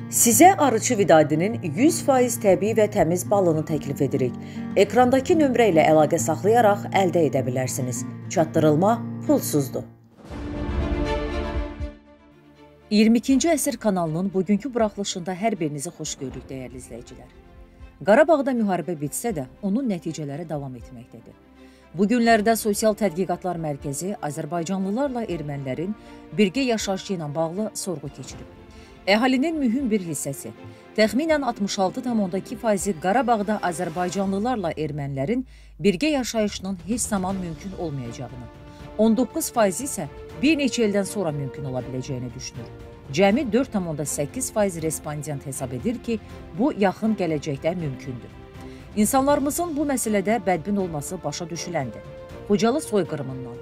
Sizə arıçı Vidadinin 100% təbii və təmiz balını təklif edirik. Ekrandakı nömrə ilə əlaqə saxlayaraq əldə edə bilərsiniz. Çatdırılma pulsuzdur. 22-ci əsr kanalının bugünkü buraxılışında hər birinizi xoş görürük, dəyərli izləyicilər. Qarabağda müharibə bitsə də, onun nəticələri davam etməkdədir. Bu günlərdə Sosial Tədqiqatlar Mərkəzi Azərbaycanlılarla ermənilərin birgə yaşayışı ilə bağlı sorğu keçirib. Əhalinin mühüm bir hissəsi, təxminən 66,2% Qarabağda Azərbaycanlılarla ermənilərin birgə yaşayışının heç zaman mümkün olmayacağını, 19% isə bir neçə ildən sonra mümkün ola biləcəyini düşünür. Cəmi 4,8% respondent hesab edir ki, bu yaxın gələcəkdə mümkündür. İnsanlarımızın bu məsələdə bədbin olması başa düşüləndir. Xocalı soyqırımından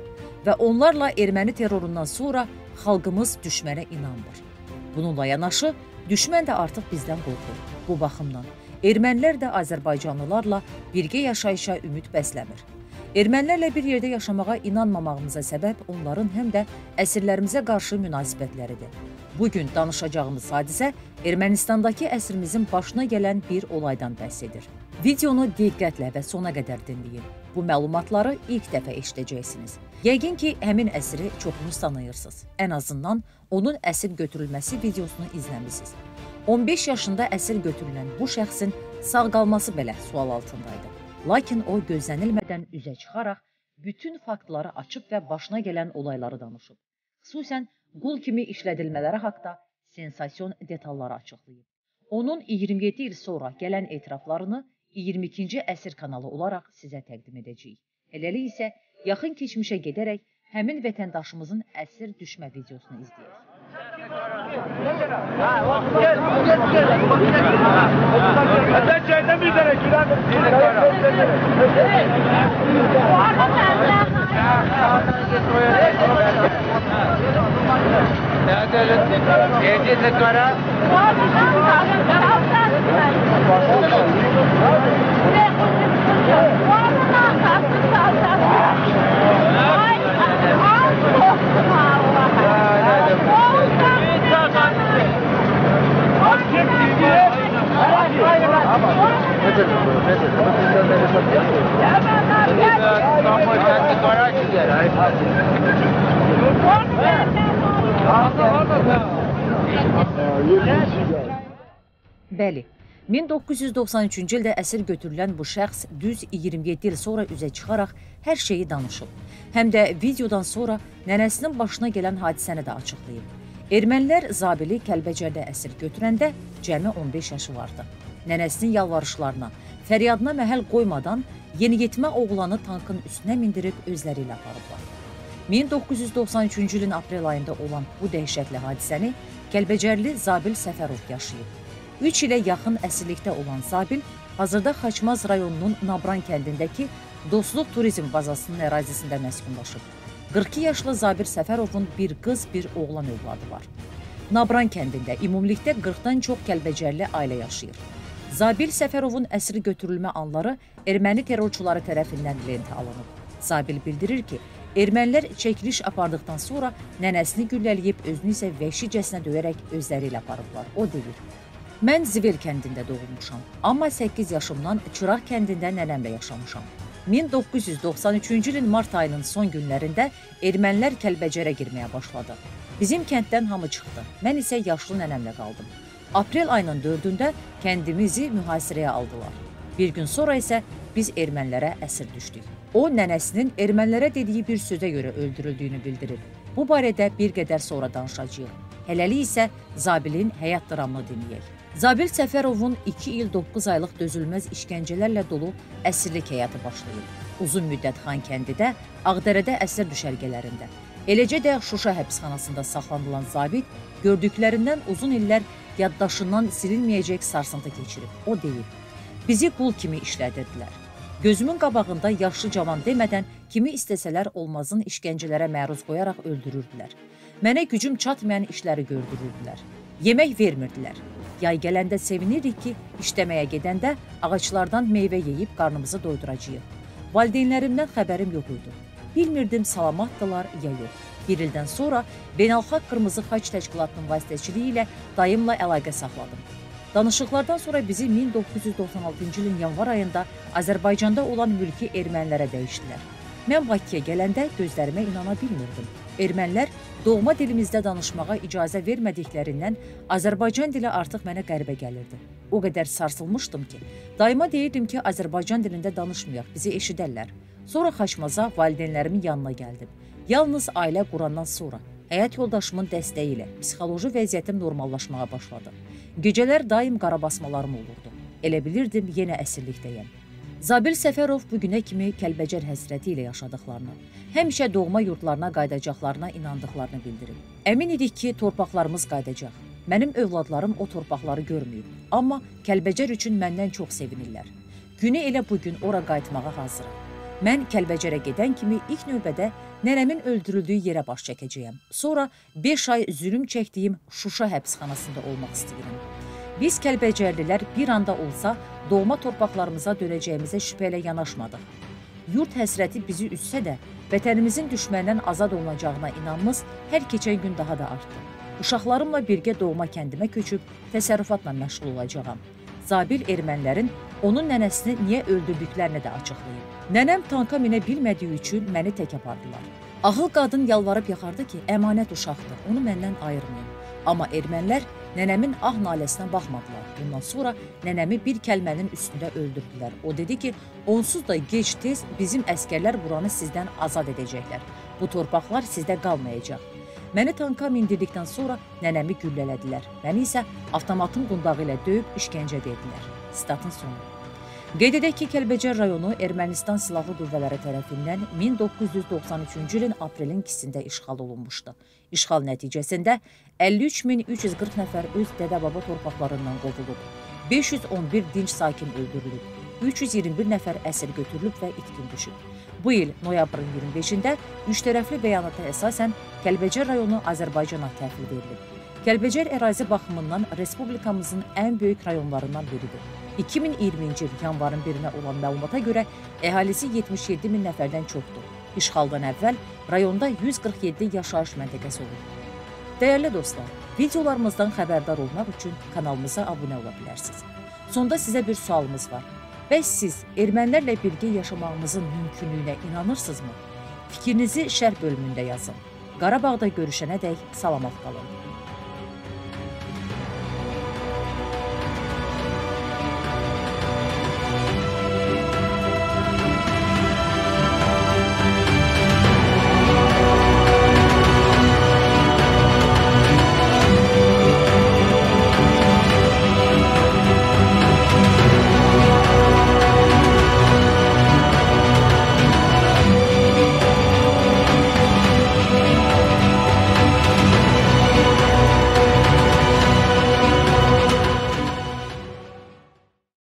və onlarla erməni terrorundan sonra xalqımız düşmənə inanmır. Bununla yanaşı, düşmən də artıq bizdən qorxur. Bu baxımdan, ermənilər də Azərbaycanlılarla birgə yaşayışa ümid bəsləmir. Ermənilərlə bir yerdə yaşamağa inanmamağımıza səbəb onların həm də əsirlərimizə qarşı münasibətləridir. Bugün danışacağımız hadisə Ermənistandakı əsrimizin başına gələn bir olaydan bəhs edir. Videonu diqqətlə və sona qədər dinləyin. Bu məlumatları ilk dəfə eşidəcəksiniz. Yəqin ki, həmin əsiri çoxunuz tanıyırsınız. Ən azından onun əsir götürülməsi videosunu izləmisiniz. 15 yaşında əsir götürülən bu şəxsin sağ qalması belə sual altındaydı. Lakin o gözlənilmədən üzə çıxaraq bütün faktları açıb və başına gələn olayları danışıb. Xüsusən qul kimi işlədilmələri haqda sensasyon detalları açıqlayıb. Onun 27 il sonra gələn etiraflarını 22-ci əsr kanalı olaraq sizə təqdim edəcəyik. Hələlik isə yaxın keçmişə gedərək həmin vətəndaşımızın əsir düşmə videosunu izləyək. Bəli, 1993-cü ildə əsir götürülən bu şəxs düz 27 il sonra üzə çıxaraq hər şeyi danışıb. Həm də videodan sonra nənəsinin başına gələn hadisəni də açıqlayıb. Ermənilər Zabili Kəlbəcərdə əsir götürəndə cəmi 15 yaşı vardı. Nənəsinin yalvarışlarına, fəryadına məhəl qoymadan yeniyetmə oğlanı tankın üstünə mindirib özləri ilə aparıblar. 1993-cü ilin aprel ayında olan bu dəhşətli hadisəni Kəlbəcərli Zabil Səfərov yaşayıb. 3 ilə yaxın əsirlikdə olan Zabil, hazırda Xaçmaz rayonunun Nabran kəndindəki Dostluq Turizm bazasının ərazisində məskunlaşıb. 42 yaşlı Zabil Səfərovun bir qız, bir oğlan övladı var. Nabran kəndində ümumilikdə 40-dan çox Kəlbəcərli ailə yaşayır. Zabil Səfərovun əsir götürülmə anları erməni terrorçuları tərəfindən lentə alınıb. Zabil bildirir ki, ermənilər çəkiliş apardıqdan sonra nənəsini güllələyib, özünü isə vəhşicəsinə döyərək özləri ilə aparıblar. O deyir: "Mən Zivel kəndində doğulmuşam, amma 8 yaşımdan Çıraq kəndində nənəmlə yaşamışam. 1993-cü ilin mart ayının son günlərində ermənilər Kəlbəcərə girməyə başladı. Bizim kənddən hamı çıxdı, mən isə yaşlı nənəmlə qaldım. Aprel ayının 4-də kəndimizi mühasirəyə aldılar. Bir gün sonra isə biz ermənilərə əsir düşdük." O, nənəsinin ermənilərə dediyi bir sözə görə öldürüldüyünü bildirib. Bu barədə bir qədər sonra danışacağıq. Hələlik isə Zabilin həyat dramını dinləyək. Zabil Səfərovun 2 il 9 aylıq dözülməz işgəncələrlə dolu əsirlik həyatı başlayıb. Uzun müddət Xankəndidə, Ağdərədə əsir düşərgələrində, eləcə də Şuşa həbsxanasında saxlanılan Zabit gördüklərindən uzun illər yaddaşından silinməyəcək sarsıntı keçirib. O deyir: "Bizi qul kimi işlədirdilər. Gözümün qabağında yaşlı cavan demədən kimi istəsələr olmazın işgəncələrə məruz qoyaraq öldürürdülər. Mənə gücüm çatmayan işləri gördürürdülər. Yemək vermirdilər. Yay gələndə sevinirdik ki, işləməyə gedəndə ağaclardan meyvə yeyib qarnımızı doyduracağıq. Valideynlərimdən xəbərim yox idi. Bilmirdim salamatdılar ya yox. Bir ildən sonra Beynəlxalq Qırmızı Xaç Təşkilatının vasitəçiliyi ilə dayımla əlaqə saxladım. Danışıqlardan sonra bizi 1996-cı ilin yanvar ayında Azərbaycanda olan mülki ermənilərə dəyişdilər. Mən Bakıya gələndə gözlərimə inana bilmirdim. Ermənilər doğma dilimizdə danışmağa icazə vermədiklərindən Azərbaycan dili artıq mənə qəribə gəlirdi. O qədər sarsılmışdım ki, dayıma deyirdim ki, Azərbaycan dilində danışmayaq, bizi eşidərlər. Sonra Xaçmaza valideynlərimin yanına gəldim. Yalnız ailə qurandan sonra həyat yoldaşımın dəstəyi ilə psixoloji vəziyyətim normallaşmağa başladı. Gecələr daim qarabasmalarım olurdu. Elə bilirdim yenə əsirlikdəyəm. Zabil Səfərov bu günə kimi Kəlbəcər həsrəti ilə yaşadıqlarını, həmişə doğma yurdlarına qayıdacaqlarına inandıqlarını bildirib. Əmin idik ki, torpaqlarımız qayıdacaq. Mənim övladlarım o torpaqları görməyib, amma Kəlbəcər üçün məndən çox sevinirlər. Günü elə bugün ora qayıtmağa hazıram. Mən Kəlbəcərə gedən kimi ilk növbədə nənəmin öldürüldüyü yerə baş çəkəcəyəm. Sonra 5 ay zülüm çəkdiyim Şuşa həbsxanasında olmaq istəyirəm. Biz Kəlbəcərlilər bir anda olsa doğma torpaqlarımıza dönəcəyimizə şübhə ilə yanaşmadıq. Yurt həsrəti bizi üzsə də, vətənimizin düşməndən azad olunacağına inanmız hər keçən gün daha da artdı. Uşaqlarımla birgə doğma kəndimə köçüb təsərrüfatla məşğul olacağam. Zabil ermənilərin onun nənəsini niyə öldürdüklərini də açıqlayıb. Nənəm tanka minə bilmədiyi üçün məni tək apardılar. Ağıl qadın yalvarıb yaxardı ki, əmanət uşaqdır, onu məndən ayırmayın. Amma ermənilər nənəmin ah naləsinə baxmadılar. Bundan sonra nənəmi bir kəlmənin üstündə öldürdülər. O dedi ki, onsuz da gec-tez bizim əskərlər buranı sizdən azad edəcəklər. Bu torpaqlar sizdə qalmayacaq. Məni tanka mindirdikdən sonra nənəmi güllələdilər. Məni isə avtomatın qundağı ilə döyüb işgəncə verdilər. Statın sonu. Qeyd edək ki, Kəlbəcər rayonu Ermənistan Silahlı Qüvvələri tərəfindən 1993-cü ilin aprelin 2-sində işğal olunmuşdu. İşğal nəticəsində 53.340 nəfər öz dədə-baba torpaqlarından qovulub, 511 dinc sakin öldürülüb, 321 nəfər əsir götürülüb və itkin düşüb. Bu il noyabrın 25-də üçtərəfli bəyanata əsasən Kəlbəcər rayonu Azərbaycana təhvil verilib. Kəlbəcər ərazi baxımından respublikamızın ən böyük rayonlarından biridir. 2020-ci il yanvarın 1-nə olan məlumata görə əhalisi 77 min nəfərdən çoxdur. İşğaldan əvvəl rayonda 147 yaşayış məntəqəsi olub. Dəyərli dostlar, videolarımızdan xəbərdar olmaq üçün kanalımıza abunə ola bilərsiniz. Sonda sizə bir sualımız var. Bəs siz ermənilərlə birgə yaşamağımızın mümkünlüyünə inanırsınızmı? Fikrinizi şərh bölümündə yazın. Qarabağda görüşənədək salamat qalın.